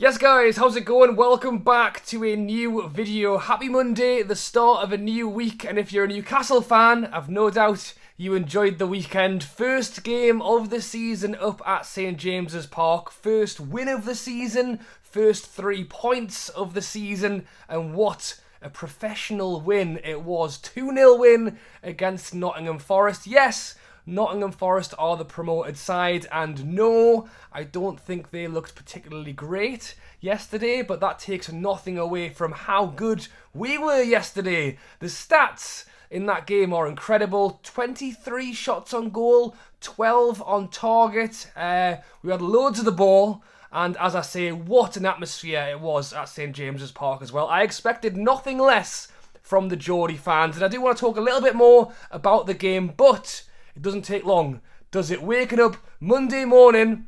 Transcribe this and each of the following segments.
Yes guys, how's it going? Welcome back to a new video. Happy Monday, the start of a new week, and if you're a Newcastle fan, I've no doubt you enjoyed the weekend. First game of the season up at St James's Park, first win of the season, first 3 points of the season, and what a professional win it was. 2-0 win against Nottingham Forest. Yes, Nottingham Forest are the promoted side, and no, I don't think they looked particularly great yesterday, but that takes nothing away from how good we were yesterday. The stats in that game are incredible. 23 shots on goal, 12 on target. We had loads of the ball, and as I say, what an atmosphere it was at St James's Park as well. I expected nothing less from the Geordie fans, and I do want to talk a little bit more about the game, but it doesn't take long, does it? Waking up Monday morning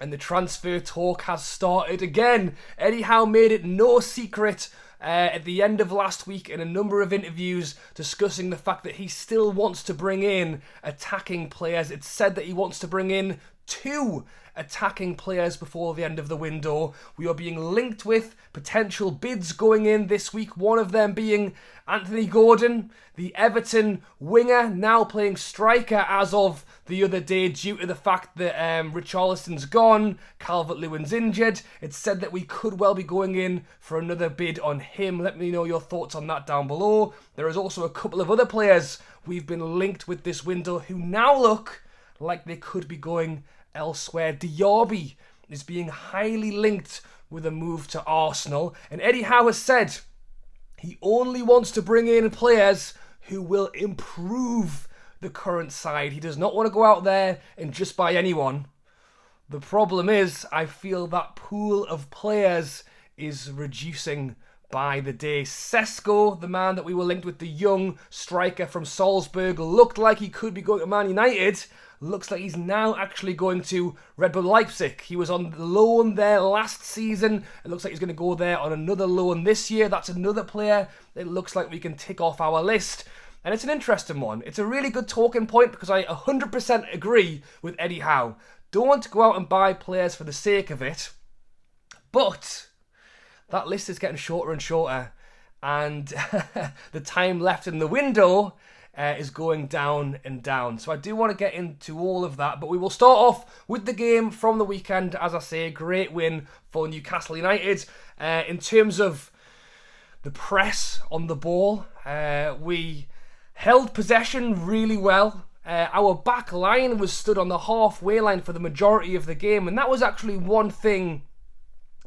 and the transfer talk has started again. Eddie Howe made it no secret at the end of last week in a number of interviews discussing the fact that he still wants to bring in attacking players. It's said that he wants to bring in 2 attacking players before the end of the window. We are being linked with potential bids going in this week, one of them being Anthony Gordon, the Everton winger, now playing striker as of the other day due to the fact that Richarlison's gone, Calvert-Lewin's injured. It's said that we could well be going in for another bid on him. Let me know your thoughts on that down below. There is also a couple of other players we've been linked with this window who now look like they could be going elsewhere. Diaby is being highly linked with a move to Arsenal, and Eddie Howe has said he only wants to bring in players who will improve the current side. He does not want to go out there and just buy anyone. The problem is, I feel that pool of players is reducing by the day. Sesko, the man that we were linked with, the young striker from Salzburg, looked like he could be going to Man United. Looks like he's now actually going to Red Bull Leipzig. He was on loan there last season. It looks like he's going to go there on another loan this year. That's another player it looks like we can tick off our list. And it's an interesting one. It's a really good talking point because I 100% agree with Eddie Howe. Don't go out and buy players for the sake of it. But that list is getting shorter and shorter. And the time left in the window is going down and down. So I do want to get into all of that, but we will start off with the game from the weekend. As I say, great win for Newcastle United. In terms of the press on the ball, we held possession really well. Our back line was stood on the halfway line for the majority of the game, and that was actually one thing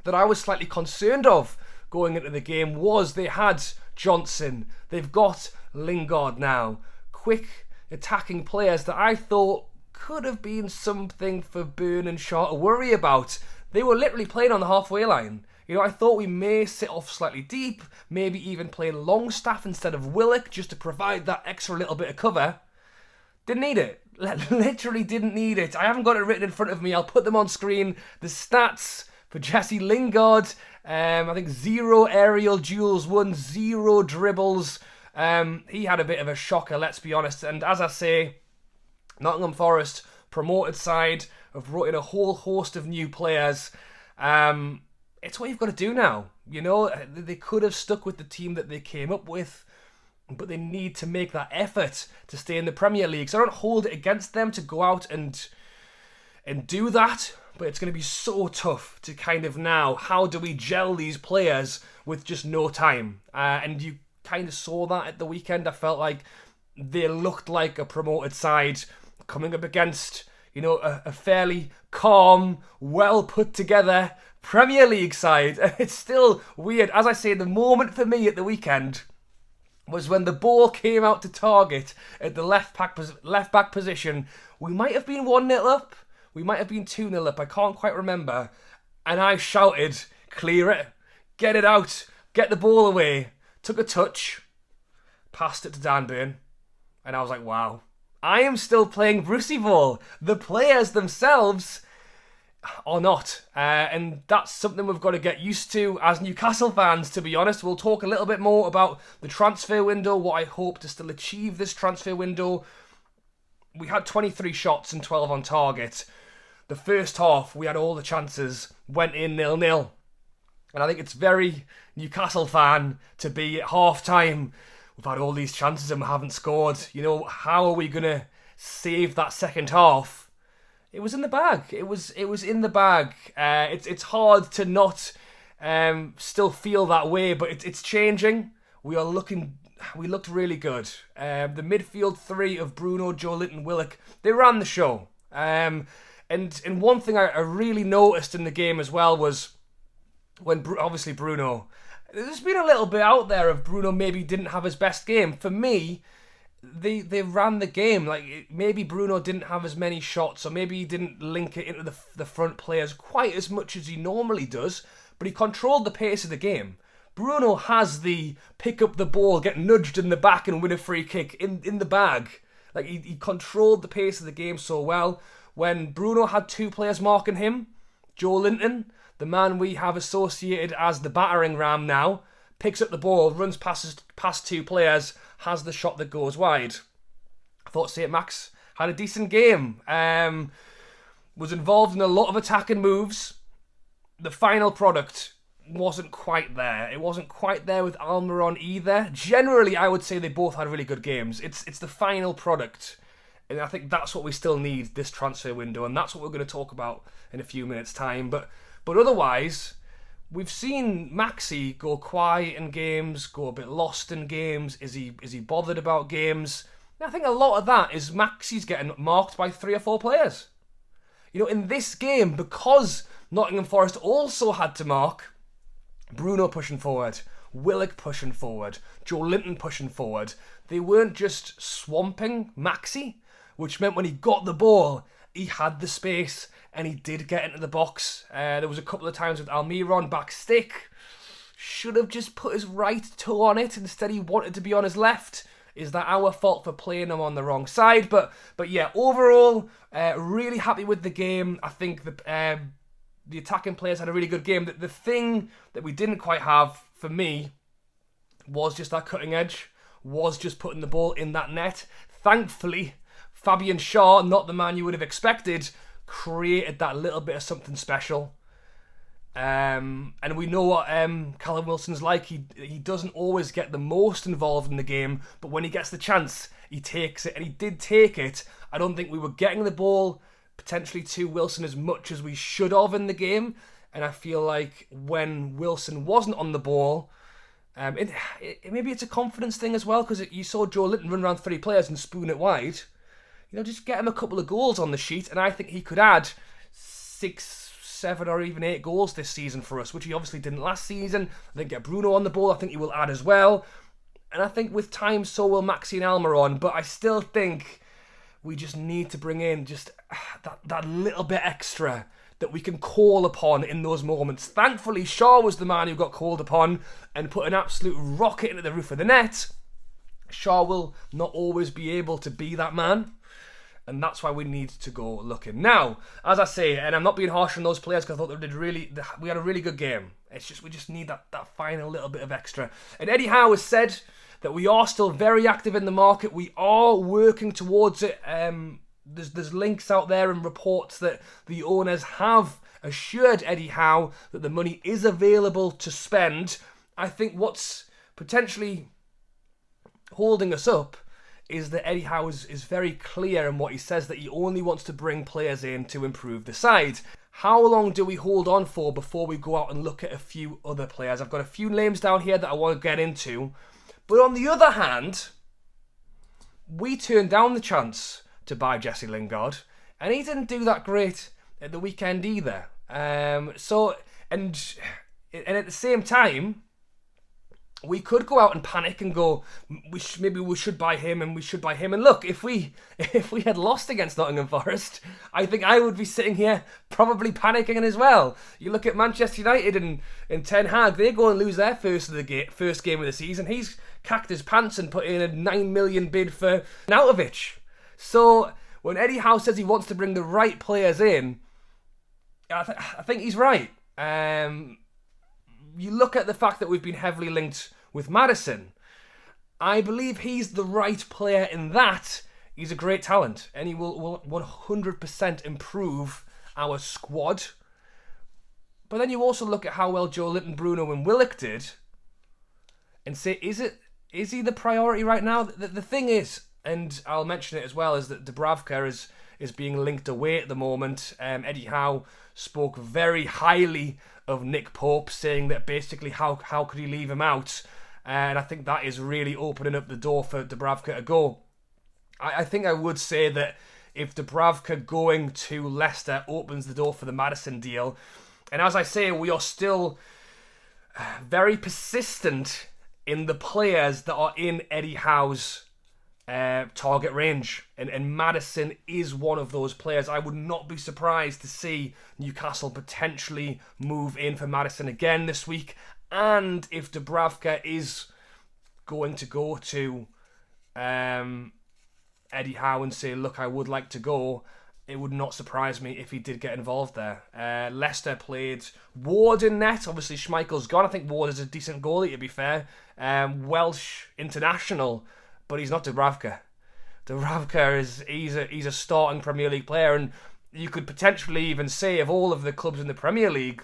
that I was slightly concerned of going into the game. Was they had Johnson, they've got Lingard now, quick attacking players that I thought could have been something for Burn and Shaw to worry about. They were literally playing on the halfway line. You know, I thought we may sit off slightly deep, maybe even play Longstaff instead of Willock just to provide that extra little bit of cover. Didn't need it. Literally didn't need it. I haven't got it written in front of me. I'll put them on screen. The stats for Jesse Lingard, I think 0 aerial duels won, 0 dribbles. He had a bit of a shocker, let's be honest. And as I say, Nottingham Forest, promoted side, have brought in a whole host of new players. It's what you've got to do now. You know, they could have stuck with the team that they came up with, but they need to make that effort to stay in the Premier League. So I don't hold it against them to go out and do that, but it's going to be so tough to kind of now, how do we gel these players with just no time? And you kind of saw that at the weekend. I felt like they looked like a promoted side coming up against, you know, a fairly calm, well put together Premier League side. It's still weird. As I say, the moment for me at the weekend was when the ball came out to target at the left back position. We might have been 1-0 up. We might have been 2-0 up. I can't quite remember. And I shouted, clear it, get it out, get the ball away. Took a touch, passed it to Dan Burn, and I was like, wow, I am still playing Brucey ball. The players themselves are not. And that's something we've got to get used to as Newcastle fans, to be honest. We'll talk a little bit more about the transfer window, what I hope to still achieve this transfer window. We had 23 shots and 12 on target. the first half, we had all the chances, went in 0-0. And I think it's very Newcastle fan to be at half-time. We've had all these chances and we haven't scored. You know, how are we going to save that second half? It was in the bag. It was in the bag. It's hard to not still feel that way, but it's changing. We looked really good. The midfield three of Bruno, Joelinton, Willock, they ran the show. And one thing I really noticed in the game as well was when obviously Bruno, there's been a little bit out there of Bruno maybe didn't have his best game. For me, they ran the game. Like, maybe Bruno didn't have as many shots, or maybe he didn't link it into the front players quite as much as he normally does, but he controlled the pace of the game. Bruno has the pick up the ball, get nudged in the back and win a free kick in the bag. Like, he controlled the pace of the game so well. When Bruno had two players marking him, Joelinton, the man we have associated as the battering ram now, picks up the ball, runs past two players, has the shot that goes wide. I thought St. Max had a decent game. Was involved in a lot of attacking moves. The final product wasn't quite there. It wasn't quite there with Almiron either. Generally, I would say they both had really good games. It's the final product. And I think that's what we still need this transfer window. And that's what we're going to talk about in a few minutes' time. But otherwise, we've seen Maxi go quiet in games, go a bit lost in games. Is he bothered about games? And I think a lot of that is Maxi's getting marked by 3 or 4 players. You know, in this game, because Nottingham Forest also had to mark Bruno pushing forward, Willock pushing forward, Joelinton pushing forward, they weren't just swamping Maxi, which meant when he got the ball, he had the space and he did get into the box. There was a couple of times with Almiron back stick. Should have just put his right toe on it. Instead, he wanted to be on his left. Is that our fault for playing him on the wrong side? But yeah, overall, really happy with the game. I think the attacking players had a really good game. The thing that we didn't quite have, for me, was just that cutting edge, was just putting the ball in that net. Thankfully, Fabian Schär, not the man you would have expected, created that little bit of something special. And we know what Callum Wilson's like. He doesn't always get the most involved in the game, but when he gets the chance, he takes it, and he did take it. I don't think we were getting the ball potentially to Wilson as much as we should have in the game, and I feel like when Wilson wasn't on the ball, maybe it's a confidence thing as well, because you saw Joelinton run around 3 players and spoon it wide. You know, just get him a couple of goals on the sheet, and I think he could add 6, 7 or even 8 goals this season for us, which he obviously didn't last season. I think get Bruno on the ball, I think he will add as well. And I think with time, so will Maxi and Almiron, but I still think we just need to bring in just that little bit extra that we can call upon in those moments. Thankfully, Schär was the man who got called upon and put an absolute rocket into the roof of the net. Schär will not always be able to be that man, and that's why we need to go looking. Now, as I say, and I'm not being harsh on those players because I thought we had a really good game. It's just we just need that final little bit of extra. And Eddie Howe has said that we are still very active in the market. We are working towards it. There's links out there and reports that the owners have assured Eddie Howe that the money is available to spend. I think what's potentially holding us up is that Eddie Howe is very clear in what he says, that he only wants to bring players in to improve the side. How long do we hold on for before we go out and look at a few other players? I've got a few names down here that I want to get into. But on the other hand, we turned down the chance to buy Jesse Lingard, and he didn't do that great at the weekend either. And at the same time, we could go out and panic and go, maybe we should buy him and we should buy him. And look, if we had lost against Nottingham Forest, I think I would be sitting here probably panicking as well. You look at Manchester United and Ten Hag, they go and lose their first game of the season. He's cacked his pants and put in a 9 million bid for Nautovic. So when Eddie Howe says he wants to bring the right players in, I think he's right. You look at the fact that we've been heavily linked with Maddison. I believe he's the right player in that. He's a great talent, and he will 100% improve our squad. But then you also look at how well Joe Linton, Bruno and Willock did and say, is he the priority right now? The thing is, and I'll mention it as well, is that Dubravka is being linked away at the moment. Eddie Howe spoke very highly of Nick Pope, saying that basically how could he leave him out? And I think that is really opening up the door for Dubravka to go. I think I would say that if Dubravka going to Leicester opens the door for the Maddison deal, and as I say, we are still very persistent in the players that are in Eddie Howe's target range, and Maddison is one of those players. I would not be surprised to see Newcastle potentially move in for Maddison again this week, and if Dubravka is going to go to Eddie Howe and say, look, I would like to go, it would not surprise me if he did get involved there. Leicester played Ward in net. Obviously Schmeichel's gone. I think Ward is a decent goalie, to be fair. Welsh international, but he's not Dubravka. Dubravka he's a starting Premier League player, and you could potentially even say of all of the clubs in the Premier League,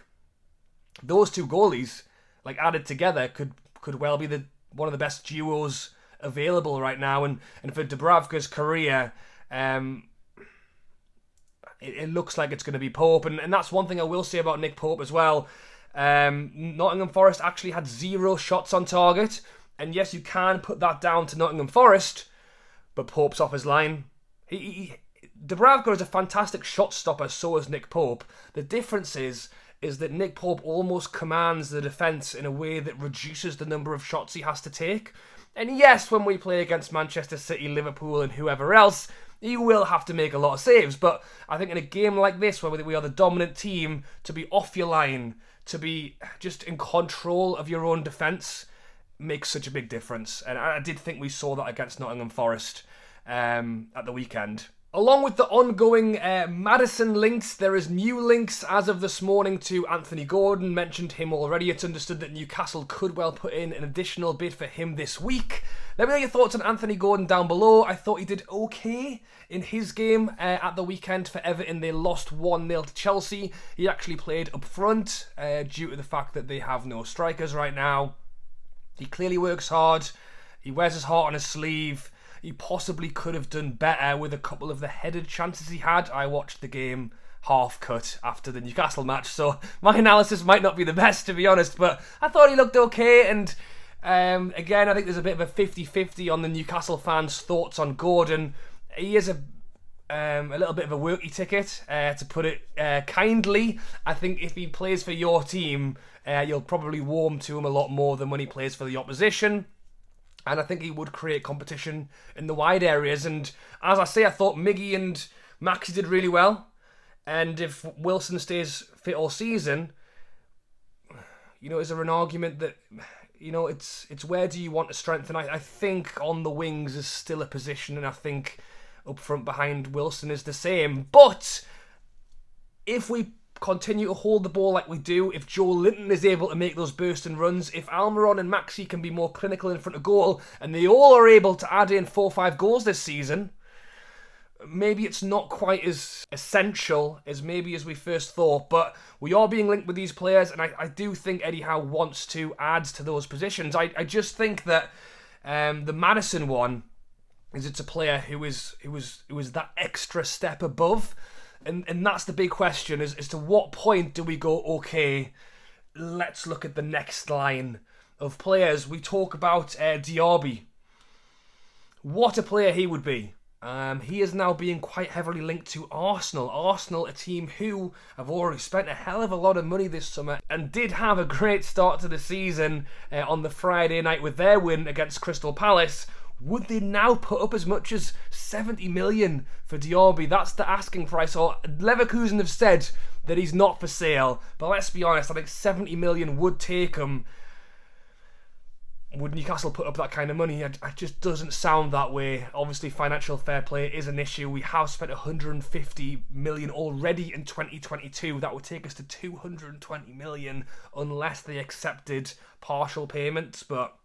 those two goalies, like added together, could well be one of the best duos available right now. And for Dubravka's career, it looks like it's going to be Pope, and that's one thing I will say about Nick Pope as well. Nottingham Forest actually had 0 shots on target, and yes, you can put that down to Nottingham Forest, but Pope's off his line. Dubravka is a fantastic shot stopper, so is Nick Pope. The difference is that Nick Pope almost commands the defence in a way that reduces the number of shots he has to take. And yes, when we play against Manchester City, Liverpool and whoever else, you will have to make a lot of saves. But I think in a game like this, where we are the dominant team, to be off your line, to be just in control of your own defence, makes such a big difference. And I did think we saw that against Nottingham Forest at the weekend. Along with the ongoing Maddison links, there is new links as of this morning to Anthony Gordon. Mentioned him already. It's understood that Newcastle could well put in an additional bid for him this week. Let me know your thoughts on Anthony Gordon down below. I thought he did okay in his game at the weekend for Everton. They lost 1-0 to Chelsea. He actually played up front due to the fact that they have no strikers right now. He clearly works hard. He wears his heart on his sleeve. He possibly could have done better with a couple of the headed chances he had. I watched the game half cut after the Newcastle match, so my analysis might not be the best, to be honest, but I thought he looked okay. And again, I think there's a bit of a 50-50 on the Newcastle fans' thoughts on Gordon. He is a little bit of a worky ticket, to put it kindly. I think if he plays for your team, you'll probably warm to him a lot more than when he plays for the opposition. And I think he would create competition in the wide areas. And as I say, I thought Miggy and Maxi did really well. And if Wilson stays fit all season, is there an argument that, it's where do you want to strengthen? I think on the wings is still a position, and I think up front behind Wilson is the same. But if we continue to hold the ball like we do, if Joe Linton is able to make those bursts and runs, if Almiron and Maxi can be more clinical in front of goal, and they all are able to add in 4 or 5 goals this season, maybe it's not quite as essential as we first thought, but we are being linked with these players, and I do think Eddie Howe wants to add to those positions. I just think that the Maddison one it's a player who is that extra step above. And that's the big question, is as to what point do we go, okay, let's look at the next line of players. We talk about Diaby. What a player he would be. He is now being quite heavily linked to Arsenal. Arsenal, a team who have already spent a hell of a lot of money this summer and did have a great start to the season on the Friday night with their win against Crystal Palace. Would they now put up as much as 70 million for Diaby? That's the asking price. Or Leverkusen have said that he's not for sale. But let's be honest, I think 70 million would take him. Would Newcastle put up that kind of money? It just doesn't sound that way. Obviously, financial fair play is an issue. We have spent 150 million already in 2022. That would take us to 220 million unless they accepted partial payments. But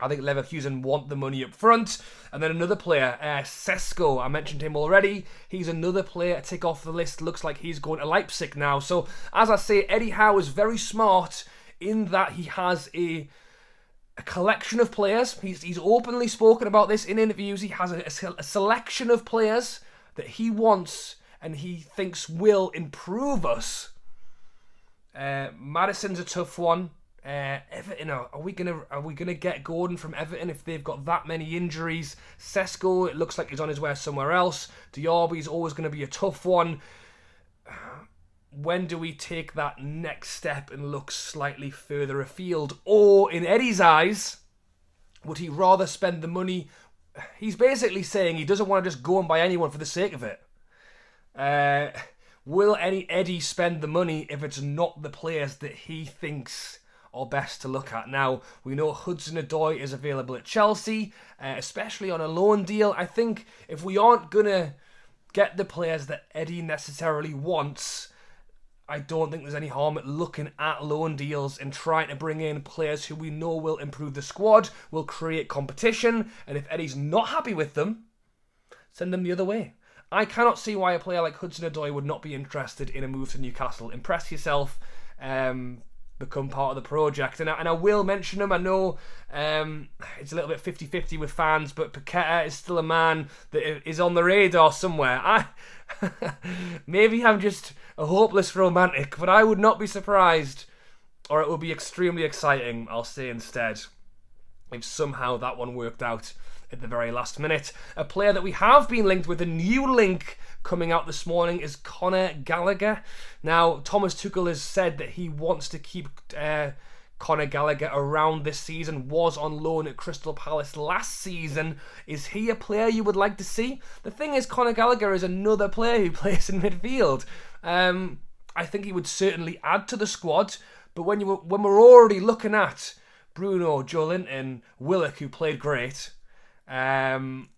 I think Leverkusen want the money up front. And then another player, Sesko, I mentioned him already. He's another player to tick off the list. Looks like he's going to Leipzig now. So, as I say, Eddie Howe is very smart in that he has a collection of players. He's openly spoken about this in interviews. He has a selection of players that he wants and he thinks will improve us. Madison's a tough one. Everton, are we gonna get Gordon from Everton if they've got that many injuries? Sesko, it looks like he's on his way somewhere else. Diaby's always going to be a tough one. When do we take that next step and look slightly further afield? Or, in Eddie's eyes, would he rather spend the money? He's basically saying he doesn't want to just go and buy anyone for the sake of it. Will Eddie spend the money if it's not the players that he thinks are best to look at? Now, we know Hudson-Odoi is available at Chelsea, especially on a loan deal. I think if we aren't going to get the players that Eddie necessarily wants, I don't think there's any harm at looking at loan deals and trying to bring in players who we know will improve the squad, will create competition, and if Eddie's not happy with them, send them the other way. I cannot see why a player like Hudson-Odoi would not be interested in a move to Newcastle. Impress yourself, become part of the project. And I will mention him. I know it's a little bit 50-50 with fans, but Paqueta is still a man that is on the radar somewhere. Maybe I'm just a hopeless romantic, but I would not be surprised, or it would be extremely exciting, I'll say instead, if somehow that one worked out at the very last minute. A player that we have been linked with, a new link coming out this morning, is Conor Gallagher. Now, Thomas Tuchel has said that he wants to keep Conor Gallagher around this season, was on loan at Crystal Palace last season. Is he a player you would like to see? The thing is, Conor Gallagher is another player who plays in midfield. I think he would certainly add to the squad, but when we're already looking at Bruno, Joelinton, Willock, who played great, Sean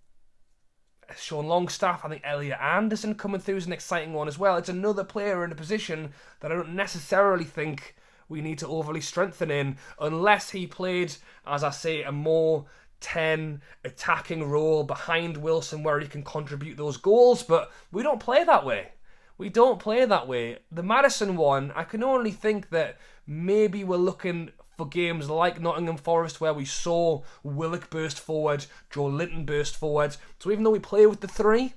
Longstaff, I think Elliot Anderson coming through is an exciting one as well. It's another player in a position that I don't necessarily think we need to overly strengthen in, unless he played, as I say, a more 10 attacking role behind Wilson where he can contribute those goals, but we don't play that way. The Madison one, I can only think that maybe we're looking for games like Nottingham Forest where we saw Willock burst forward, Joelinton burst forward. So even though we play with the three,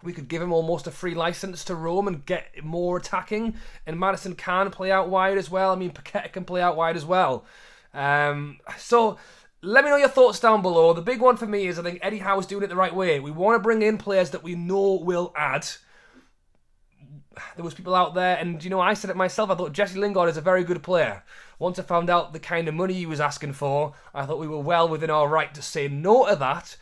we could give him almost a free license to roam and get more attacking. And Madison can play out wide as well. I mean, Paqueta can play out wide as well. So let me know your thoughts down below. The big one for me is I think Eddie Howe's doing it the right way. We want to bring in players that we know will add. There was people out there, and I said it myself, I thought Jesse Lingard is a very good player. Once I found out the kind of money he was asking for, I thought we were well within our right to say no to that.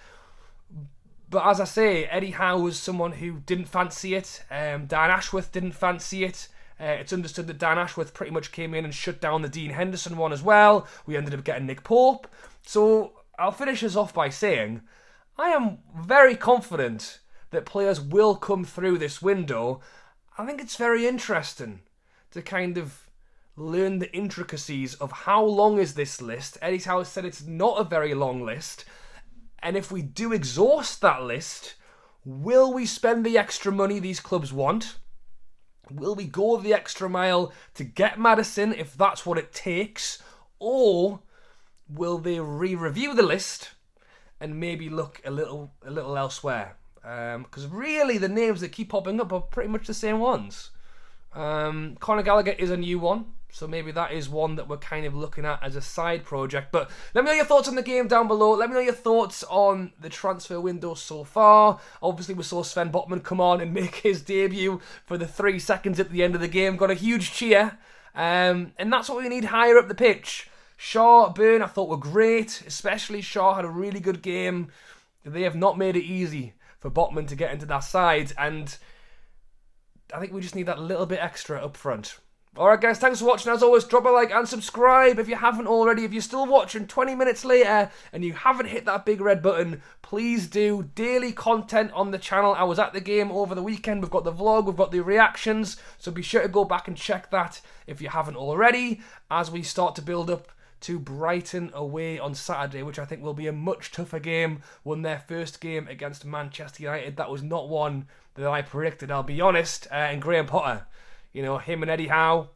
But as I say, Eddie Howe was someone who didn't fancy it. Dan Ashworth didn't fancy it. It's understood that Dan Ashworth pretty much came in and shut down the Dean Henderson one as well. We ended up getting Nick Pope. So I'll finish us off by saying I am very confident that players will come through this window. I think it's very interesting to kind of learn the intricacies of how long is this list. Eddie Howe said it's not a very long list. And if we do exhaust that list, will we spend the extra money these clubs want? Will we go the extra mile to get Madison if that's what it takes? Or will they re-review the list and maybe look a little elsewhere? Because really the names that keep popping up are pretty much the same ones. Conor Gallagher is a new one, so maybe that is one that we're kind of looking at as a side project. But let me know your thoughts on the game down below. Let me know your thoughts on the transfer window so far. Obviously we saw Sven Botman come on and make his debut for the 3 seconds at the end of the game. Got a huge cheer, and that's what we need higher up the pitch. Shaw, Byrne I thought were great, especially Shaw had a really good game. They have not made it easy for Botman to get into that side, and I think we just need that little bit extra up front. Alright guys, thanks for watching. As always, drop a like and subscribe if you haven't already. If you're still watching 20 minutes later and you haven't hit that big red button, please do. Daily content on the channel. I was at the game over the weekend. We've got the vlog, we've got the reactions, so be sure to go back and check that if you haven't already, as we start to build up to Brighton away on Saturday, which I think will be a much tougher game. Won their first game against Manchester United. That was not one that I predicted, I'll be honest. And Graham Potter, you know, him and Eddie Howe,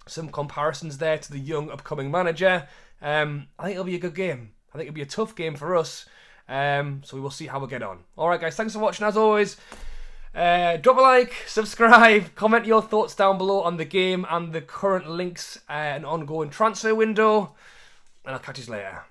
some comparisons there to the young upcoming manager. I think it'll be a good game. I think it'll be a tough game for us. So we will see how we get on. Alright guys, thanks for watching as always. Drop a like, subscribe, comment your thoughts down below on the game and the current links and ongoing transfer window. And I'll catch you later.